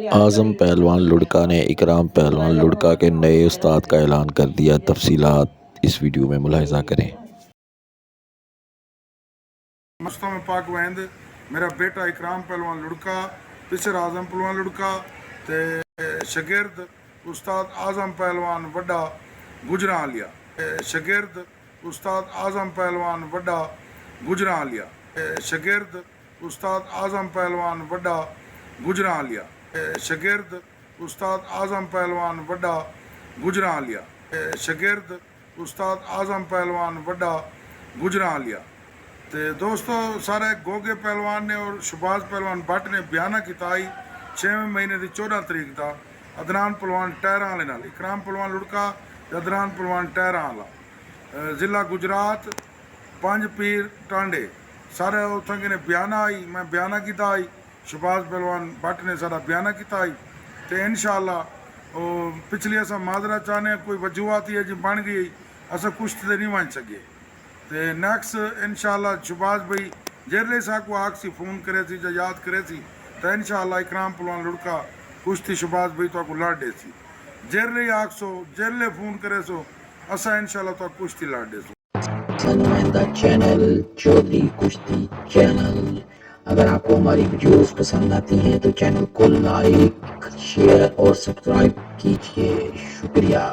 आज़म पहलवान लुढ़का ने इकराम पहलवान लुढ़का के नए उस्ताद का ऐलान कर दिया। तफसीलात इस वीडियो में मुलाहिज़ा करें। मुस्तफ़ा पाक वहिंद मेरा बेटा इकराम पहलवान लुढ़का पिछर आज़म पहलवान लुढ़का ते शगिर्द उस्ताद आज़म पहलवान वड्डा गुजरालिया शगिर्द उस्ताद आज़म पहलवान वड्डा गुजरालिया शगिर्द उस्ताद आज़म पहलवान वड्डा गुजरालिया शगिर्द उस्ताद आज़म पहलवान वड्डा गुजरालिया शगिर्द उस्ताद आज़म पहलवान वड्डा गुजरालिया। तो दोस्तों सारे गोगे पहलवान ने और शुबाज पहलवान भट्ट ने बयाना किया 6वें महीने की 14 तरीक का अदनान पहलवान टहरा वाले नाल इकराम पहलवान लुढ़का अदनान पहलवान टहरा वाला जिला गुजरात 5 पीर टांडे सारे उत्थों ने बयाना आई मैं बयाना किया आई शुबाज पहलवान भट्ट ने सारा बयाना किया आई तो इंशाअल्लाह पिछली अस माजरा चाहने कोई वजूहत ही है जी बन गई अस कुश्ती तो नहीं वन सके तो नैक्स्ट इंशाअल्लाह शुबाज भाई जेरले साहब को आखसी फोन करे सी या याद करे सी तो इंशाअल्लाह इकराम पहलवान लुढ़का कुश्ती शुबाज भाई तो लड़ दे सी जेरले आखसो जेरले फोन करे सो असा इंशाअल्लाह तो कुश्ती लड़ दे सो। नुमाइंदा चैनल चौधरी कुश्ती चैनल। अगर आपको हमारी वीडियोस पसंद आती हैं तो चैनल को लाइक शेयर और सब्सक्राइब कीजिए। शुक्रिया।